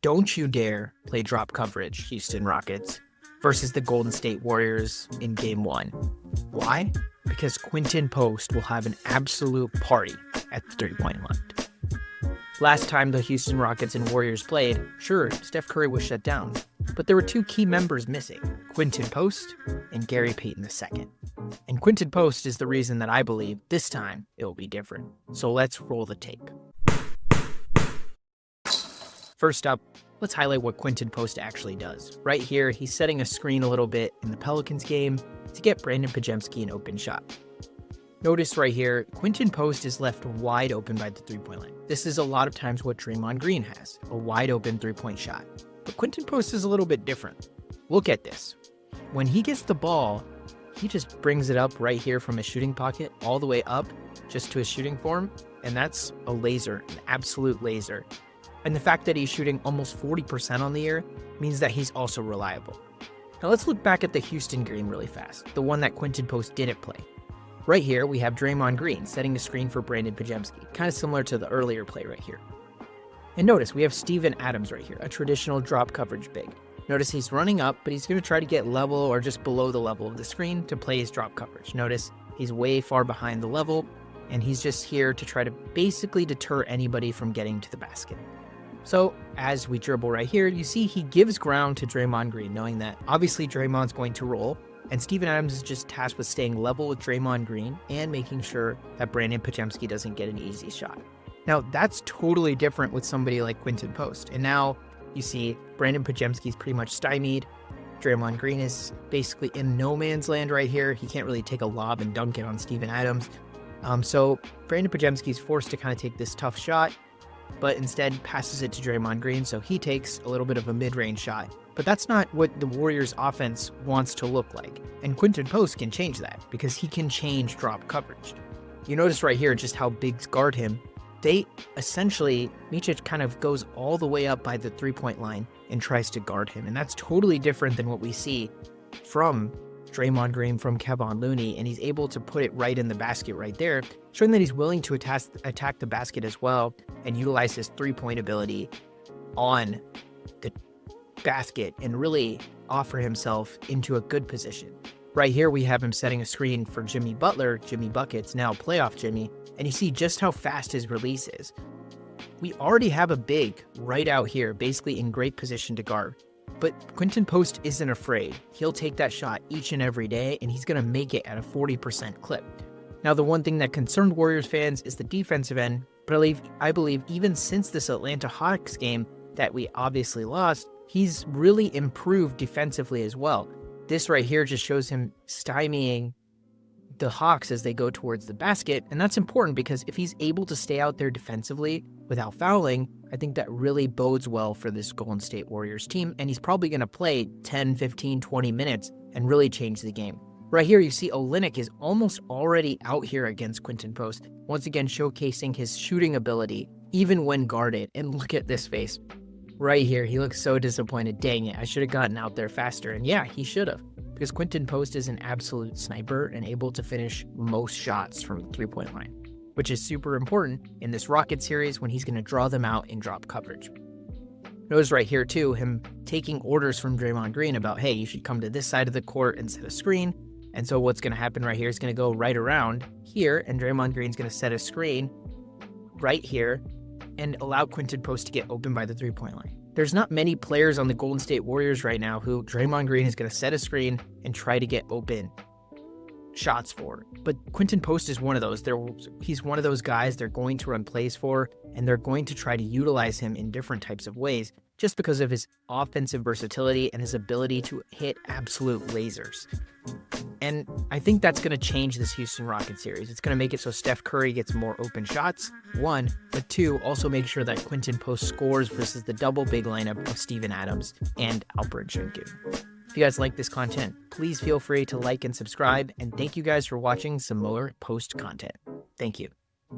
Don't you dare play drop coverage, Houston Rockets, versus the Golden State Warriors in Game 1. Why? Because Quinten Post will have an absolute party at the three-point line. Last time the Houston Rockets and Warriors played, sure, Steph Curry was shut down, but there were two key members missing, Quinten Post and Gary Payton II. And Quinten Post is the reason that I believe this time it will be different. So let's roll the tape. First up, let's highlight what Quinten Post actually does. Right here, he's setting a screen a little bit in the Pelicans game to get Brandon Podziemski an open shot. Notice right here, Quinten Post is left wide open by the three-point line. This is a lot of times what Draymond Green has, a wide open three-point shot. But Quinten Post is a little bit different. Look at this. When he gets the ball, he just brings it up right here from his shooting pocket all the way up just to his shooting form, and that's a laser, an absolute laser. And the fact that he's shooting almost 40% on the year means that he's also reliable. Now let's look back at the Houston game really fast, the one that Quinten Post didn't play. Right here, we have Draymond Green setting a screen for Brandon Podziemski, kind of similar to the earlier play right here. And notice, we have Steven Adams right here, a traditional drop coverage big. Notice he's running up, but he's going to try to get level or just below the level of the screen to play his drop coverage. Notice he's way far behind the level, and he's just here to try to basically deter anybody from getting to the basket. So, as we dribble right here, you see he gives ground to Draymond Green, knowing that obviously Draymond's going to roll, and Steven Adams is just tasked with staying level with Draymond Green and making sure that Brandon Podziemski doesn't get an easy shot. Now, that's totally different with somebody like Quinten Post, and now you see Brandon Podziemski's pretty much stymied. Draymond Green is basically in no man's land right here. He can't really take a lob and dunk it on Steven Adams. So Brandon Podziemski's forced to kind of take this tough shot, but instead passes it to Draymond Green, so he takes a little bit of a mid-range shot. But that's not what the Warriors' offense wants to look like, and Quinten Post can change that, because he can change drop coverage. You notice right here just how bigs guard him. They essentially, Micic kind of goes all the way up by the three-point line and tries to guard him, and that's totally different than what we see from Draymond Green, from Kevon Looney, and he's able to put it right in the basket right there, showing that he's willing to attack the basket as well and utilize his three-point ability on the basket and really offer himself into a good position. Right here, we have him setting a screen for Jimmy Butler, Jimmy Buckets, now playoff Jimmy, and you see just how fast his release is. We already have a big right out here, basically in great position to guard. But Quinten Post isn't afraid. He'll take that shot each and every day, and he's going to make it at a 40% clip. Now, the one thing that concerned Warriors fans is the defensive end, but I believe even since this Atlanta Hawks game that we obviously lost, he's really improved defensively as well. This right here just shows him stymieing the Hawks as they go towards the basket, and that's important because if he's able to stay out there defensively without fouling, I think that really bodes well for this Golden State Warriors team, and he's probably going to play 10, 15, 20 minutes and really change the game. Right here, you see Olynyk is almost already out here against Quinten Post, once again showcasing his shooting ability, even when guarded, and look at this face. Right here, he looks so disappointed. Dang it, I should have gotten out there faster, and yeah, he should have. Because Quinten Post is an absolute sniper and able to finish most shots from the three-point line, which is super important in this Rocket series when he's going to draw them out in drop coverage. Notice right here too, him taking orders from Draymond Green about, hey, you should come to this side of the court and set a screen. And so what's going to happen right here is going to go right around here, and Draymond Green's going to set a screen right here and allow Quinten Post to get open by the three-point line. There's not many players on the Golden State Warriors right now who Draymond Green is going to set a screen and try to get open shots for. But Quinten Post is one of those. He's one of those guys they're going to run plays for, and they're going to try to utilize him in different types of ways just because of his offensive versatility and his ability to hit absolute lasers. And I think that's going to change this Houston Rockets series. It's going to make it so Steph Curry gets more open shots, one, but two, also make sure that Quinten Post scores versus the double big lineup of Steven Adams and Alperen Sengun. If you guys like this content, please feel free to like and subscribe, and thank you guys for watching some more Post content. Thank you.